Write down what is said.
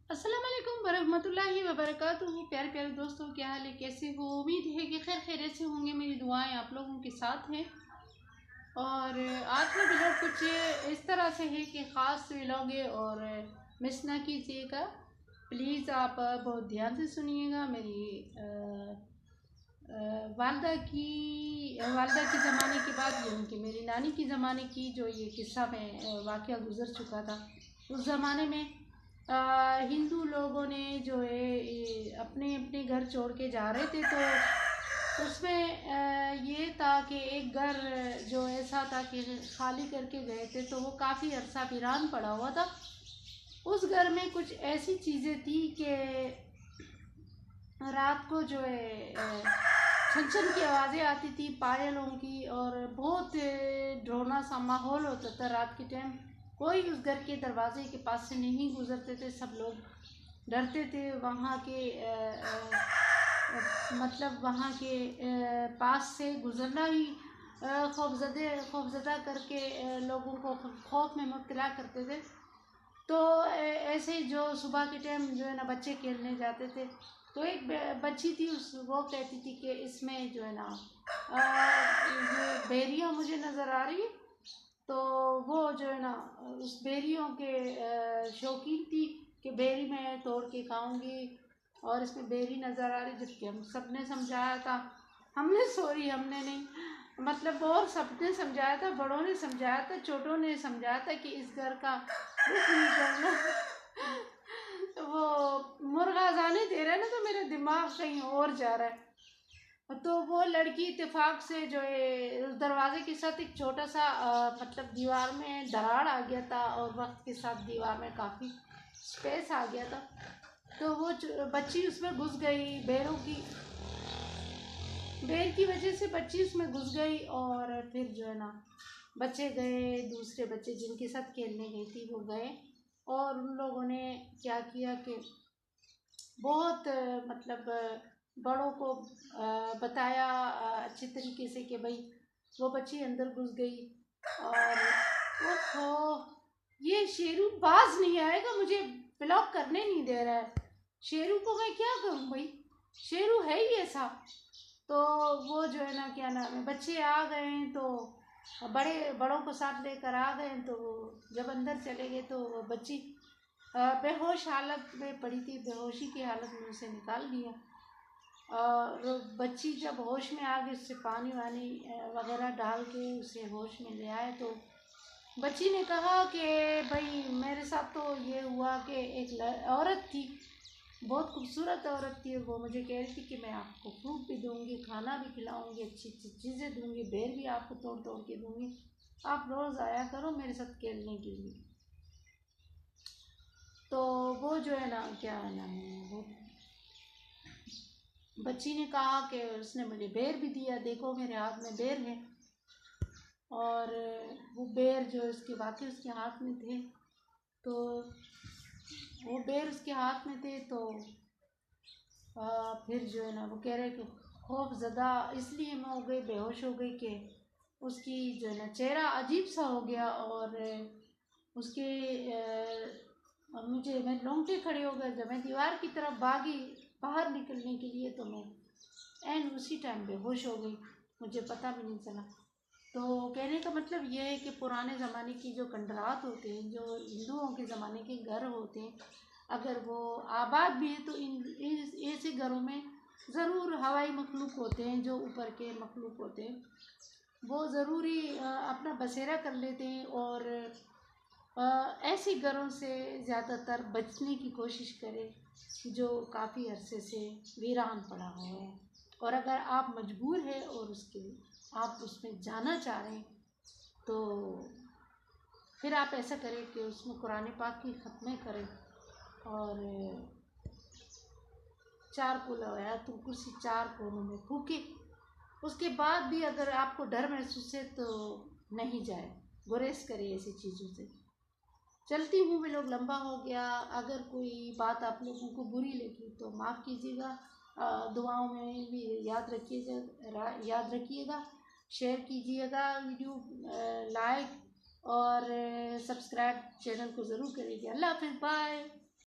अस्सलाम वालेकुम वरहमतुल्लाहि वबरकातुहू। प्यारे प्यारे दोस्तों, क्या हाल है, कैसे हो? उम्मीद है कि खैर खैरियत से होंगे। मेरी दुआएं आप लोगों के साथ हैं। और आज का व्लॉग कुछ इस तरह से है कि ख़ास व्लॉग है और मिस ना कीजिएगा प्लीज़। आप बहुत ध्यान से सुनिएगा। मेरी वालदा की ज़माने की बात, यानी कि मेरी नानी की ज़माने की जो ये किस्सा में वाक़या गुज़र चुका था। उस ज़माने में हिंदू लोगों ने जो है अपने अपने घर छोड़ के जा रहे थे, तो उसमें ये था कि एक घर जो ऐसा था कि खाली करके गए थे, तो वो काफ़ी अरसा वीरान पड़ा हुआ था। उस घर में कुछ ऐसी चीज़ें थी कि रात को जो है छन छन की आवाज़ें आती थी पायलों की, और बहुत डरावना सा माहौल होता था रात के टाइम। कोई उस घर के दरवाजे के पास से नहीं गुजरते थे, सब लोग डरते थे। वहाँ के मतलब वहाँ के पास से गुजरना ही खौफजदा करके लोगों को खौफ में मुब्तला करते थे। तो ऐसे जो सुबह के टाइम जो है ना बच्चे खेलने जाते थे, तो एक बच्ची थी, वो कहती थी कि इसमें जो है ना ये बेरियाँ मुझे नज़र आ रही है। तो वो जो है ना उस बेरियों के शौकीन थी कि बेरी मैं तोड़ के खाऊंगी, और इसमें बेरी नज़र आ रही। जबकि हम सब ने समझाया था, हमने नहीं, मतलब और सबने समझाया था, बड़ों ने समझाया था, छोटों ने समझाया था कि इस घर का रुख नहीं करना। वो मुर्गा जाने दे रहा है ना, तो मेरा दिमाग कहीं और जा रहा है। तो वो लड़की इत्तेफाक से जो है उस दरवाजे के साथ एक छोटा सा मतलब दीवार में दरार आ गया था, और वक्त के साथ दीवार में काफ़ी स्पेस आ गया था। तो वो बच्ची उसमें घुस गई, बेर की वजह से बच्ची उसमें घुस गई। और फिर जो है ना बच्चे गए, दूसरे बच्चे जिनके साथ खेलने गई थी वो गए, और उन लोगों ने क्या किया कि बहुत मतलब बड़ों को बताया अच्छे तरीके से कि भाई वो बच्ची अंदर घुस गई। और ओहो, ये शेरू बाज नहीं आएगा, मुझे ब्लॉक करने नहीं दे रहा है। शेरू को मैं क्या करूं भाई, शेरू है ही ऐसा। तो वो जो है ना क्या नाम है, बच्चे आ गए तो बड़ों को साथ लेकर आ गए। तो वो जब अंदर चले गए तो वो बच्ची बेहोश हालत में पड़ी थी, बेहोशी की हालत में उसे निकाल दिया। और बच्ची जब होश में आ गई, उससे पानी वानी वगैरह डाल के उसे होश में ले आए। तो बच्ची ने कहा कि भाई मेरे साथ तो ये हुआ कि एक औरत थी, बहुत खूबसूरत औरत थी, वो मुझे कह रही थी कि मैं आपको फ्रूट भी दूंगी, खाना भी खिलाऊंगी, अच्छी अच्छी चीज़ें दूंगी, बेर भी आपको तोड़ तोड़ के दूंगी, आप रोज़ आया करो मेरे साथ खेलने के लिए। तो वो जो है ना क्या नाम है, वो बच्ची ने कहा कि उसने मुझे बेर भी दिया, देखो मेरे हाथ में बेर है। और वो बेर जो उसके वाकई उसके हाथ में थे, तो वो बेर उसके हाथ में थे। तो फिर जो है ना वो कह रहे कि खौफ ज़दा इसलिए मैं हो गई, बेहोश हो गई कि उसकी जो है ना चेहरा अजीब सा हो गया, और उसके मैं रोंगटे खड़े हो गए। जब मैं दीवार की तरफ भागी बाहर निकलने के लिए, तो मैं एंड उसी टाइम बेहोश हो गई, मुझे पता भी नहीं चला। तो कहने का मतलब ये है कि पुराने ज़माने की जो खंडरात होते हैं, जो हिंदुओं के ज़माने के घर होते हैं, अगर वो आबाद भी है तो इन ऐसे घरों में ज़रूर हवाई मखलूक होते हैं, जो ऊपर के मखलूक होते हैं, वो ज़रूरी अपना बसेरा कर लेते हैं। और ऐसे घरों से ज़्यादातर बचने की कोशिश करें जो काफ़ी अरसे से वीरान पड़ा हुआ है। और अगर आप मजबूर हैं और आप उसमें जाना चाह रहे हैं, तो फिर आप ऐसा करें कि उसमें कुरान पाक की ख़त्में करें, और चार कुल आयातुल कुर्सी चार कोनों में फूके। उसके बाद भी अगर आपको डर महसूस है तो नहीं जाए, गुरेज करें ऐसी चीज़ों से। चलती हूँ, मैं लोग लंबा हो गया। अगर कोई बात आप लोगों को बुरी लगी तो माफ़ कीजिएगा। दुआओं में भी याद रखिएगा। शेयर कीजिएगा वीडियो, लाइक और सब्सक्राइब चैनल को ज़रूर करिएगा। अल्लाह हाफ़िज़, बाय।